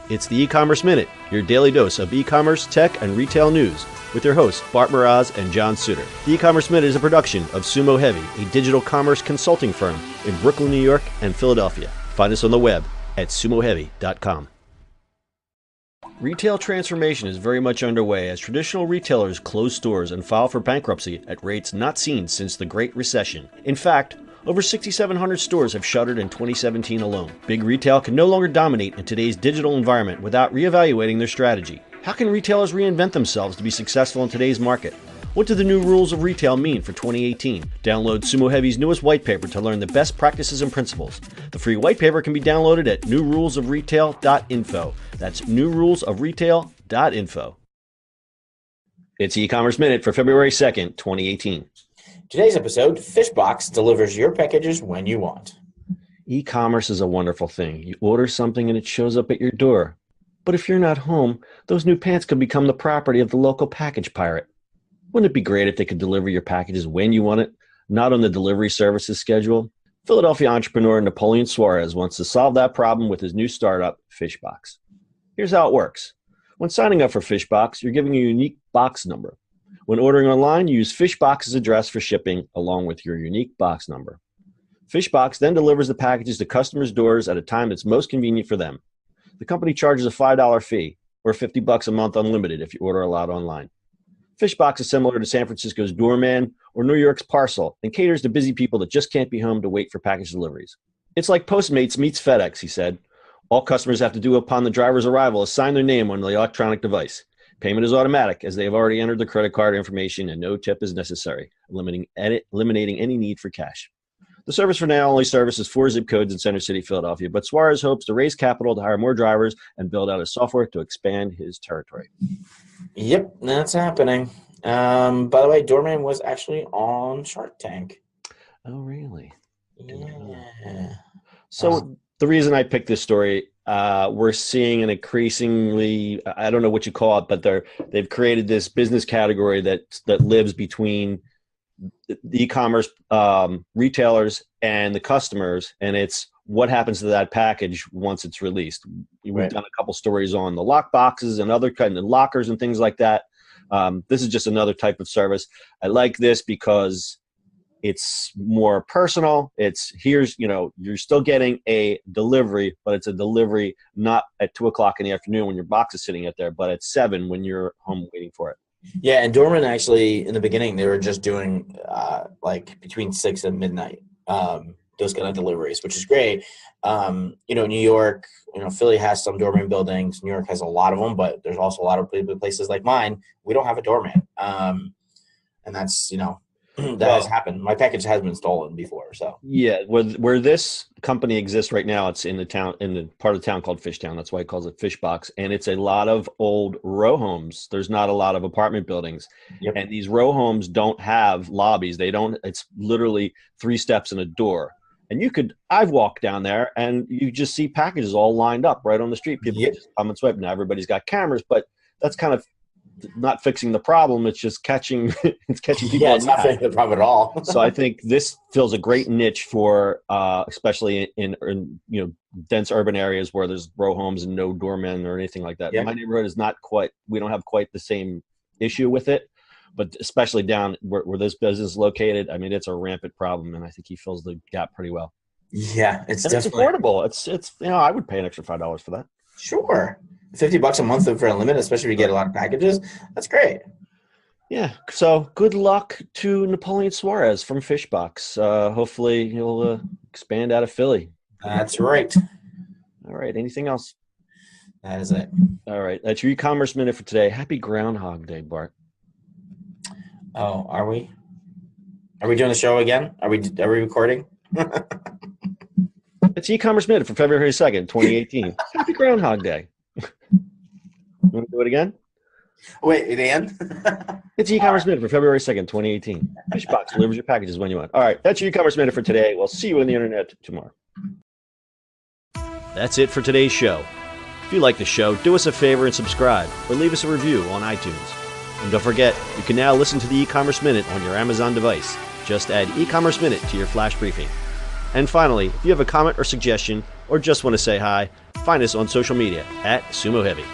It's the E-Commerce Minute, your daily dose of e-commerce, tech, and retail news, with your hosts Bart Mraz and John Suter. The E-Commerce Minute is a production of Sumo Heavy, a digital commerce consulting firm in Brooklyn, New York, and Philadelphia. Find us on the web at sumoheavy.com. Retail transformation is very much underway as traditional retailers close stores and file for bankruptcy at rates not seen since the Great Recession. In fact, over 6,700 stores have shuttered in 2017 alone. Big retail can no longer dominate in today's digital environment without reevaluating their strategy. How can retailers reinvent themselves to be successful in today's market? What do the new rules of retail mean for 2018? Download Sumo Heavy's newest white paper to learn the best practices and principles. The free white paper can be downloaded at newrulesofretail.info. That's newrulesofretail.info. It's E-Commerce Minute for February 2nd, 2018. Today's episode, Fishbox delivers your packages when you want. E-commerce is a wonderful thing. You order something and it shows up at your door. But if you're not home, those new pants could become the property of the local package pirate. Wouldn't it be great if they could deliver your packages when you want it, not on the delivery services schedule? Philadelphia entrepreneur Napoleon Suarez wants to solve that problem with his new startup, Fishbox. Here's how it works. When signing up for Fishbox, you're giving a unique box number. When ordering online, you use Fishbox's address for shipping along with your unique box number. Fishbox then delivers the packages to customers' doors at a time that's most convenient for them. The company charges a $5 fee, or $50 a month unlimited if you order a lot online. Fishbox is similar to San Francisco's Doorman or New York's Parcel and caters to busy people that just can't be home to wait for package deliveries. It's like Postmates meets FedEx, he said. All customers have to do upon the driver's arrival is sign their name on the electronic device. Payment is automatic as they have already entered the credit card information and no tip is necessary, eliminating any need for cash. The service for now only services 4 zip codes in Center City, Philadelphia, but Suarez hopes to raise capital to hire more drivers and build out his software to expand his territory. Yep, that's happening. By the way, Doorman was actually on Shark Tank. Oh, really? Yeah. So the reason I picked this story, we're seeing an increasingly, I don't know what you call it, but they've created this business category that lives between the e-commerce retailers and the customers, and it's what happens to that package once it's released. We've done a couple stories on the lock boxes and other kind of lockers and things like that. This is just another type of service. I like this because it's more personal. It's you're still getting a delivery, but it's a delivery not at 2:00 in the afternoon when your box is sitting out there, but at 7 when you're home waiting for it. Yeah, and Doorman actually, in the beginning, they were just doing like between 6 and midnight, those kind of deliveries, which is great. New York, Philly has some Doorman buildings. New York has a lot of them, but there's also a lot of places like mine. We don't have a Doorman. And that's, that has happened. My package has been stolen before. So yeah, where this company exists right now, it's in the part of the town called Fishtown. That's why it calls it Fishbox, and it's a lot of old row homes. There's not a lot of apartment buildings, and these row homes don't have lobbies. It's literally 3 steps and a door. And I've walked down there, and you just see packages all lined up right on the street. People just come and swipe. Now everybody's got cameras, but that's kind of not fixing the problem. It's just catching people. Yeah, it's not fixing the problem at all. So I think this fills a great niche for, especially in dense urban areas where there's row homes and no doormen or anything like that. Yep. My neighborhood is we don't have quite the same issue with it, but especially down where this business is located, I mean, it's a rampant problem, and I think he fills the gap pretty well. Yeah, it's definitely affordable. It's I would pay an extra $5 for that. Sure. $50 a month for unlimited, especially if you get a lot of packages. That's great. Yeah. So good luck to Napoleon Suarez from Fishbox. Hopefully he'll expand out of Philly. That's right. All right. Anything else? That is it. All right. That's your e-commerce minute for today. Happy Groundhog Day, Bart. Oh, are we? Are we doing the show again? Are we recording? It's e-commerce minute for February 2nd, 2018. Happy Groundhog Day. You want to do it again? Wait, it end? It's e-commerce minute for February 2nd, 2018. Fishbox delivers your packages when you want. All right, that's your e-commerce minute for today. We'll see you on the internet tomorrow. That's it for today's show. If you like the show, do us a favor and subscribe, or leave us a review on iTunes. And don't forget, you can now listen to the e-commerce minute on your Amazon device. Just add e-commerce minute to your flash briefing. And finally, if you have a comment or suggestion, or just want to say hi, find us on social media at Sumo Heavy.